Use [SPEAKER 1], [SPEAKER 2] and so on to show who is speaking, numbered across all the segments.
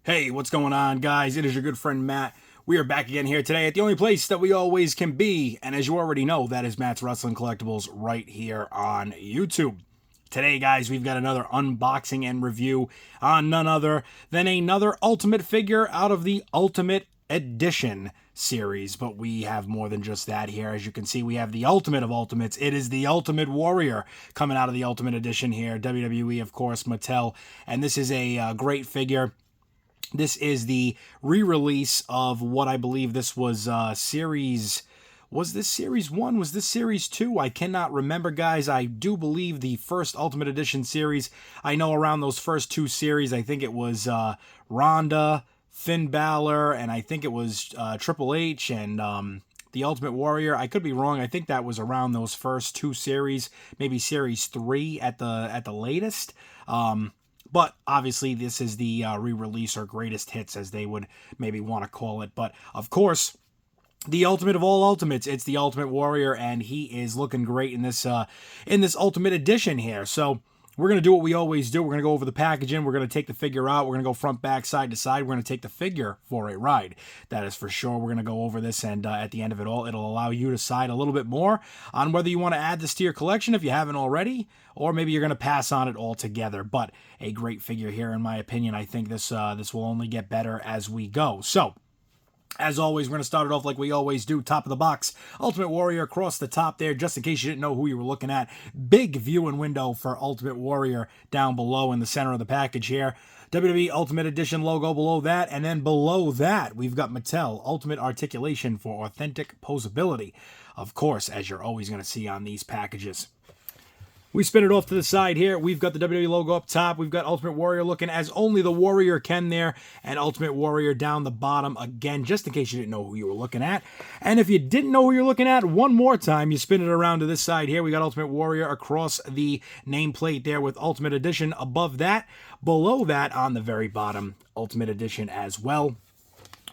[SPEAKER 1] Hey, what's going on, guys? It is your good friend Matt. We are back again here today at the only place that we always can be, and as you already know, that is Matt's Wrestling Collectibles right here on YouTube. Today, guys, we've got another unboxing and review on none other than another Ultimate figure out of the Ultimate Edition series, but we have more than just that here. As you can see, we have the Ultimate of Ultimates. It is the Ultimate Warrior coming out of the Ultimate Edition here. WWE, of course, Mattel, and this is a great figure. This is the re-release of what I believe this was series... Was this Series 1? Was this Series 2? I cannot remember, guys. I do believe the first Ultimate Edition series. I know around those first two series, I think it was Ronda, Finn Balor, and I think it was Triple H and the Ultimate Warrior. I could be wrong. I think that was around those first two series, maybe Series 3 at the latest. But obviously, this is the re-release or greatest hits, as they would maybe want to call it. But of course, the ultimate of all ultimates, it's the Ultimate Warrior, and he is looking great in this Ultimate Edition here. So we're going to do what we always do. We're going to go over the packaging. We're going to take the figure out. We're going to go front, back, side to side. We're going to take the figure for a ride. That is for sure. We're going to go over this, and at the end of it all, it'll allow you to decide a little bit more on whether you want to add this to your collection if you haven't already, or maybe you're going to pass on it altogether. But a great figure here, in my opinion. I think this will only get better as we go. So, as always, we're going to start it off like we always do. Top of the box, Ultimate Warrior across the top there, just in case you didn't know who you were looking at. Big viewing window for Ultimate Warrior down below in the center of the package here. WWE Ultimate Edition logo below that, and then below that, we've got Mattel Ultimate Articulation for authentic posability. Of course, as you're always going to see on these packages. We spin it off to the side here. We've got the WWE logo up top. We've got Ultimate Warrior looking as only the Warrior can there. And Ultimate Warrior down the bottom again, just in case you didn't know who you were looking at. And if you didn't know who you're looking at, one more time, you spin it around to this side here. We got Ultimate Warrior across the nameplate there with Ultimate Edition above that. Below that, on the very bottom, Ultimate Edition as well.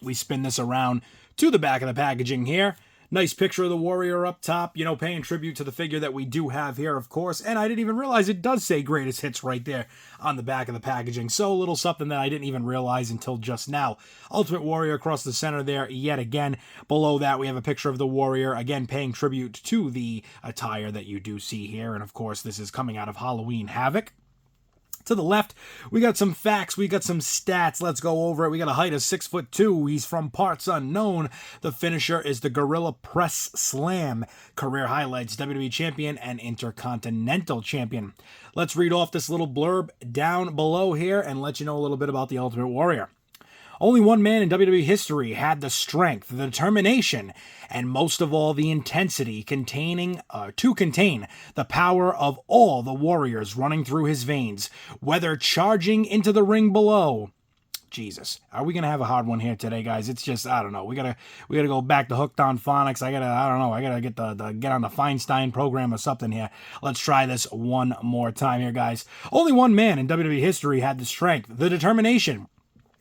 [SPEAKER 1] We spin this around to the back of the packaging here. Nice picture of the Warrior up top, you know, paying tribute to the figure that we do have here, of course. And I didn't even realize it does say greatest hits right there on the back of the packaging. So a little something that I didn't even realize until just now. Ultimate Warrior across the center there yet again. Below that, we have a picture of the Warrior, again, paying tribute to the attire that you do see here. And of course, this is coming out of Halloween Havoc. To the left, we got some facts, we got some stats. Let's go over it. We got a height of 6'2". He's from parts unknown. The finisher is the Gorilla Press Slam. Career highlights, WWE Champion and Intercontinental Champion. Let's read off this little blurb down below here and let you know a little bit about the Ultimate Warrior. Only one man in WWE history had the strength, the determination, and most of all the intensity to contain the power of all the warriors running through his veins, whether charging into the ring below. Jesus, are we gonna have a hard one here today, guys? It's just, I don't know. We gotta go back to Hooked on Phonics. I gotta get on the Feinstein program or something here. Let's try this one more time here, guys. Only one man in WWE history had the strength, the determination,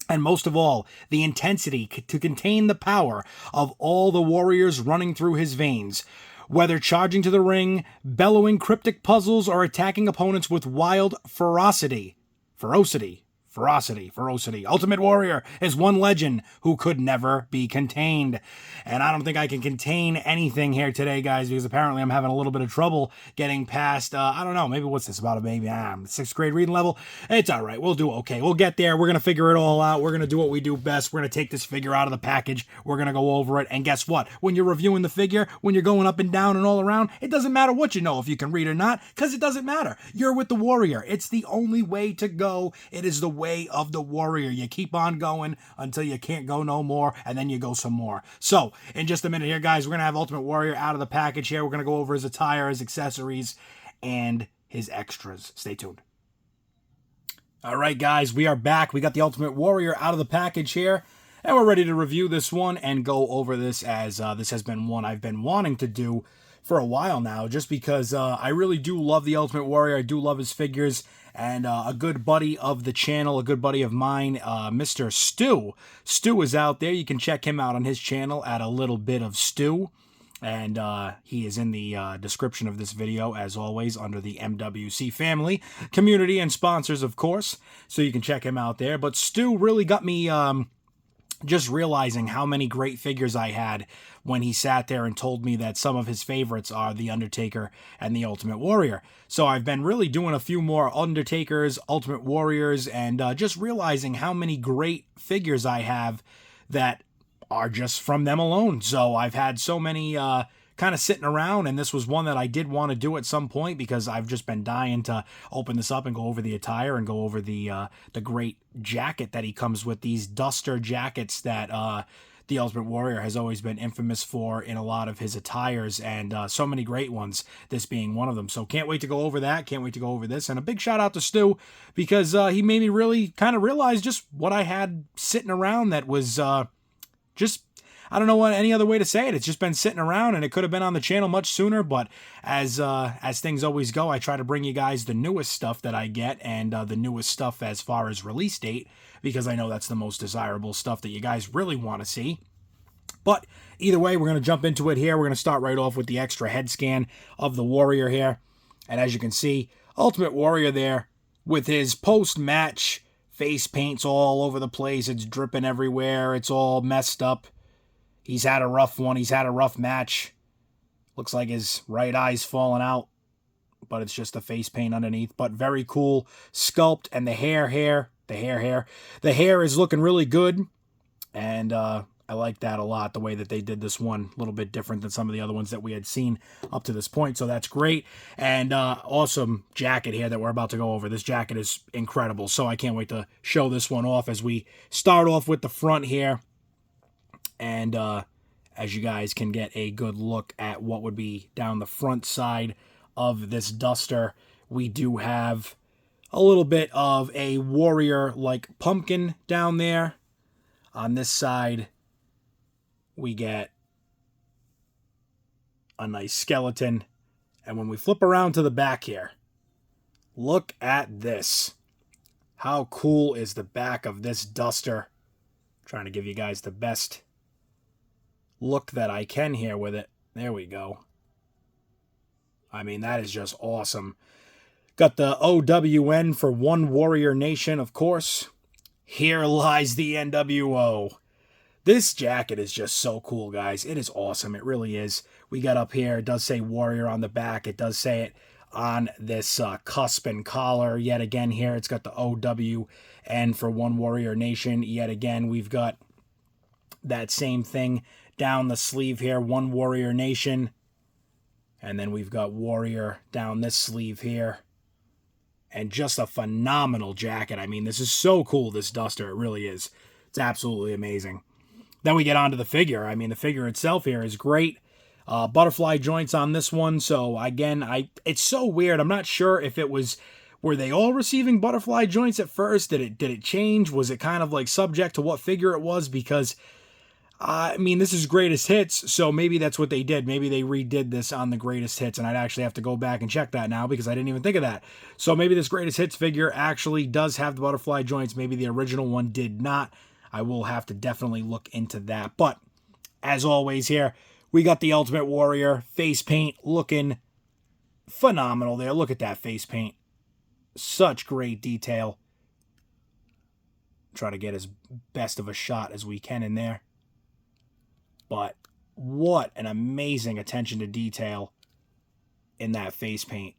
[SPEAKER 1] and most of all, the intensity to contain the power of all the warriors running through his veins. Whether charging to the ring, bellowing cryptic puzzles, or attacking opponents with wild ferocity. Ultimate Warrior is one legend who could never be contained. And I don't think I can contain anything here today, guys, because apparently I'm having a little bit of trouble getting past, I don't know, maybe what's this about, maybe 6th grade reading level? It's all right. We'll do okay. We'll get there. We're going to figure it all out. We're going to do what we do best. We're going to take this figure out of the package. We're going to go over it. And guess what? When you're reviewing the figure, when you're going up and down and all around, it doesn't matter what you know if you can read or not, because it doesn't matter. You're with the Warrior. It's the only way to go. It is the way of the Warrior. You keep on going until you can't go no more, and then you go some more. So, in just a minute here, guys, we're going to have Ultimate Warrior out of the package here. We're going to go over his attire, his accessories, and his extras. Stay tuned. All right, guys, we are back. We got the Ultimate Warrior out of the package here, and we're ready to review this one and go over this, as this has been one I've been wanting to do for a while now, just because I really do love the Ultimate Warrior. I do love his figures. And a good buddy of the channel, a good buddy of mine, Mr. Stu. Stu is out there. You can check him out on his channel at A Little Bit of Stu. And he is in the description of this video, as always, under the MWC family, community, and sponsors, of course. So you can check him out there. But Stu really got me just realizing how many great figures I had when he sat there and told me that some of his favorites are The Undertaker and The Ultimate Warrior. So I've been really doing a few more Undertakers, Ultimate Warriors, and just realizing how many great figures I have that are just from them alone. So I've had so many kind of sitting around, and this was one that I did want to do at some point because I've just been dying to open this up and go over the attire and go over the great jacket that he comes with, these duster jackets that the Ultimate Warrior has always been infamous for in a lot of his attires, and so many great ones, this being one of them. So can't wait to go over that, can't wait to go over this, and a big shout out to Stu because he made me really kind of realize just what I had sitting around that was just, I don't know what any other way to say it. It's just been sitting around, and it could have been on the channel much sooner, but as things always go, I try to bring you guys the newest stuff that I get, and the newest stuff as far as release date, because I know that's the most desirable stuff that you guys really want to see. But either way, we're going to jump into it here. We're going to start right off with the extra head scan of the Warrior here. And as you can see, Ultimate Warrior there with his post-match face paints all over the place. It's dripping everywhere. It's all messed up. He's had a rough one. He's had a rough match. Looks like his right eye's falling out, but it's just the face paint underneath. But very cool sculpt, and the hair is looking really good, and I like that a lot, the way that they did this one. A little bit different than some of the other ones that we had seen up to this point, so that's great. And awesome jacket here that we're about to go over. This jacket is incredible, so I can't wait to show this one off as we start off with the front here. And as you guys can get a good look at what would be down the front side of this duster, we do have a little bit of a warrior-like pumpkin down there. On this side, we get a nice skeleton. And when we flip around to the back here, look at this. How cool is the back of this duster? I'm trying to give you guys the best look that I can here with it. There we go. I mean, that is just awesome. Got the OWN for One Warrior Nation, of course. Here lies the NWO. This jacket is just so cool, guys. It is awesome. It really is. We got up here, it does say Warrior on the back. It does say it on this cusp and collar. Yet again here, it's got the OWN for One Warrior Nation. Yet again, we've got that same thing down the sleeve here, One Warrior Nation. And then we've got Warrior down this sleeve here. And just a phenomenal jacket. I mean, this is so cool, this duster. It really is. It's absolutely amazing. Then we get onto the figure. I mean, the figure itself here is great. Butterfly joints on this one. So, again, it's so weird. I'm not sure if it was... Were they all receiving butterfly joints at first? Did it change? Was it kind of like subject to what figure it was? Because... I mean, this is Greatest Hits, so maybe that's what they did. Maybe they redid this on the Greatest Hits, and I'd actually have to go back and check that now because I didn't even think of that. So maybe this Greatest Hits figure actually does have the butterfly joints. Maybe the original one did not. I will have to definitely look into that. But, as always here, we got the Ultimate Warrior face paint looking phenomenal there. Look at that face paint. Such great detail. Try to get as best of a shot as we can in there. But what an amazing attention to detail in that face paint.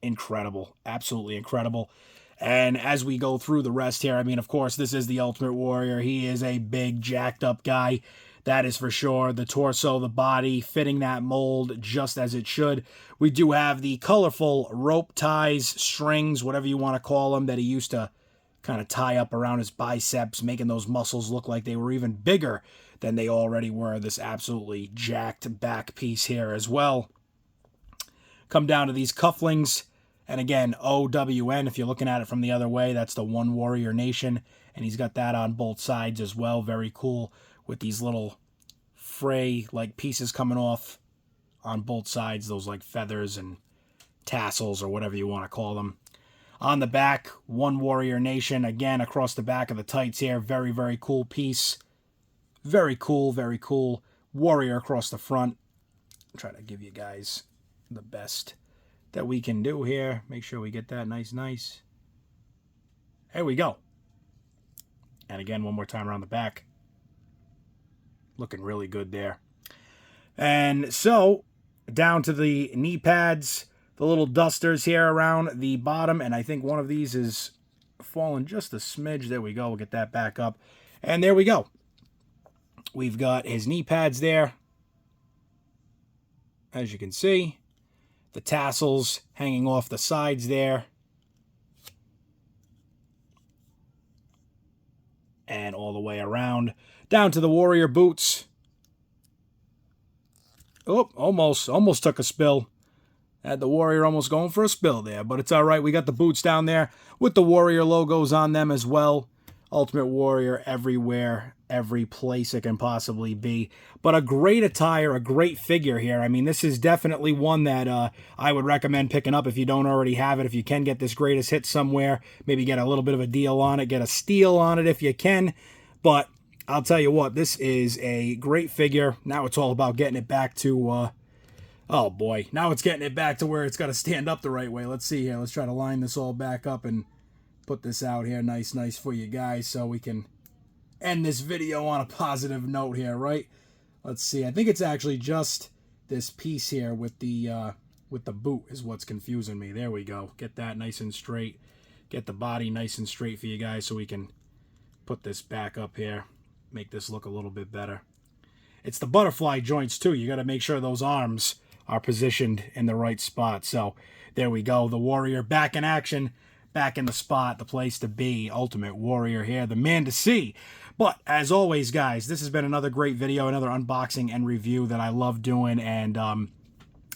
[SPEAKER 1] Incredible. Absolutely incredible. And as we go through the rest here, I mean, of course, this is the Ultimate Warrior. He is a big, jacked up guy. That is for sure. The torso, the body, fitting that mold just as it should. We do have the colorful rope ties, strings, whatever you want to call them, that he used to kind of tie up around his biceps, making those muscles look like they were even bigger than they already were. This absolutely jacked back piece here as well. Come down to these cufflinks, and again, OWN, if you're looking at it from the other way, that's the One Warrior Nation, and he's got that on both sides as well. Very cool, with these little fray-like pieces coming off on both sides, those like feathers and tassels or whatever you want to call them. On the back, One Warrior Nation, again, across the back of the tights here. Very, very cool piece. Very cool, very cool. Warrior across the front. Try to give you guys the best that we can do here. Make sure we get that nice. There we go. And again, one more time around the back. Looking really good there. And so, down to the knee pads, the little dusters here around the bottom, and I think one of these is fallen just a smidge. There we go. We'll get that back up. And there we go. We've got his knee pads there. As you can see, the tassels hanging off the sides there. And all the way around, down to the Warrior boots. Oh, almost took a spill. Had the Warrior almost going for a spill there, but it's all right. We got the boots down there with the Warrior logos on them as well. Ultimate Warrior everywhere, every place it can possibly be. But a great attire, a great figure here. I mean, this is definitely one that I would recommend picking up if you don't already have it. If you can get this greatest hit somewhere, maybe get a little bit of a deal on it, get a steal on it if you can. But I'll tell you what, this is a great figure. Now it's all about getting it back to... oh boy, now it's getting it back to where it's got to stand up the right way. Let's see here. Let's try to line this all back up and put this out here nice for you guys so we can end this video on a positive note here, right? Let's see. I think it's actually just this piece here with the boot is what's confusing me. There we go. Get that nice and straight. Get the body nice and straight for you guys so we can put this back up here. Make this look a little bit better. It's the butterfly joints too. You got to make sure those arms are positioned in the right spot. So there we go. The Warrior back in action. Back in the spot, the place to be. Ultimate Warrior here, the man to see. But as always, guys, this has been another great video, another unboxing and review that I love doing. And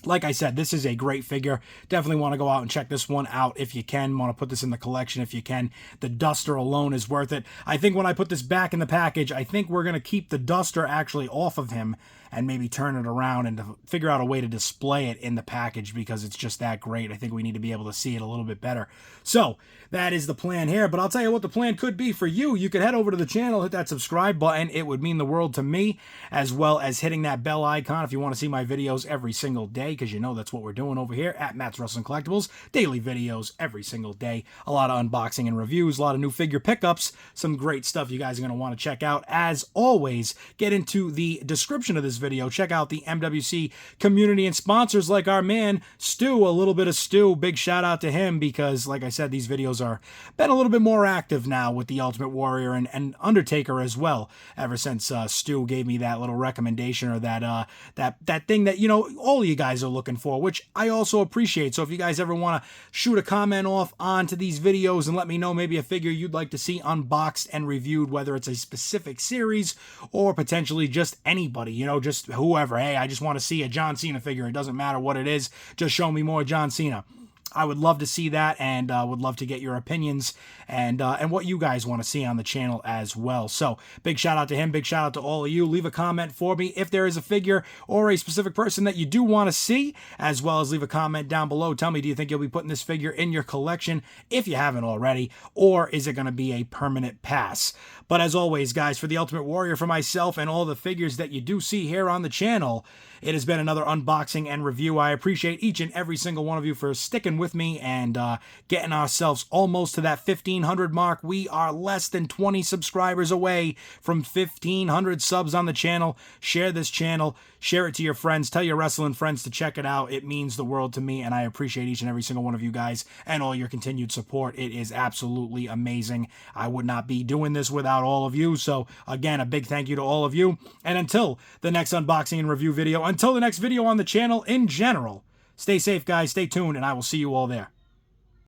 [SPEAKER 1] like I said, this is a great figure. Definitely want to go out and check this one out if you can. Want to put this in the collection if you can. The duster alone is worth it. I think when I put this back in the package, I think we're going to keep the duster actually off of him and maybe turn it around and to figure out a way to display it in the package because it's just that great. I think we need to be able to see it a little bit better. So that is the plan here, but I'll tell you what the plan could be for you. You could head over to the channel, hit that subscribe button. It would mean the world to me, as well as hitting that bell icon if you want to see my videos every single day, because you know that's what we're doing over here at Matt's Wrestling Collectibles. Daily videos every single day. A lot of unboxing and reviews, a lot of new figure pickups, some great stuff you guys are going to want to check out. As always, get into the description of this video. Check out the MWC community and sponsors like our man Stu, a little bit of Stu. Big shout out to him because, like I said, these videos are been a little bit more active now with the Ultimate Warrior and Undertaker as well. Ever since Stu gave me that little recommendation or that thing that, you know, all of you guys are looking for, which I also appreciate. So if you guys ever want to shoot a comment off onto these videos and let me know maybe a figure you'd like to see unboxed and reviewed, whether it's a specific series or potentially just anybody, you know, just whoever. Hey, I just want to see a John Cena figure. It doesn't matter what it is. Just show me more John Cena. I would love to see that and would love to get your opinions and what you guys want to see on the channel as well. So big shout out to him. Big shout out to all of you. Leave a comment for me if there is a figure or a specific person that you do want to see, as well as leave a comment down below. Tell me, do you think you'll be putting this figure in your collection if you haven't already, or is it going to be a permanent pass? But as always, guys, for the Ultimate Warrior, for myself and all the figures that you do see here on the channel, it has been another unboxing and review. I appreciate each and every single one of you for sticking with me and getting ourselves almost to that 1,500 mark. We are less than 20 subscribers away from 1,500 subs on the channel. Share this channel. Share it to your friends. Tell your wrestling friends to check it out. It means the world to me, and I appreciate each and every single one of you guys and all your continued support. It is absolutely amazing. I would not be doing this without all of you. So, again, a big thank you to all of you. And until the next unboxing and review video, until the next video on the channel in general, stay safe, guys. Stay tuned, and I will see you all there.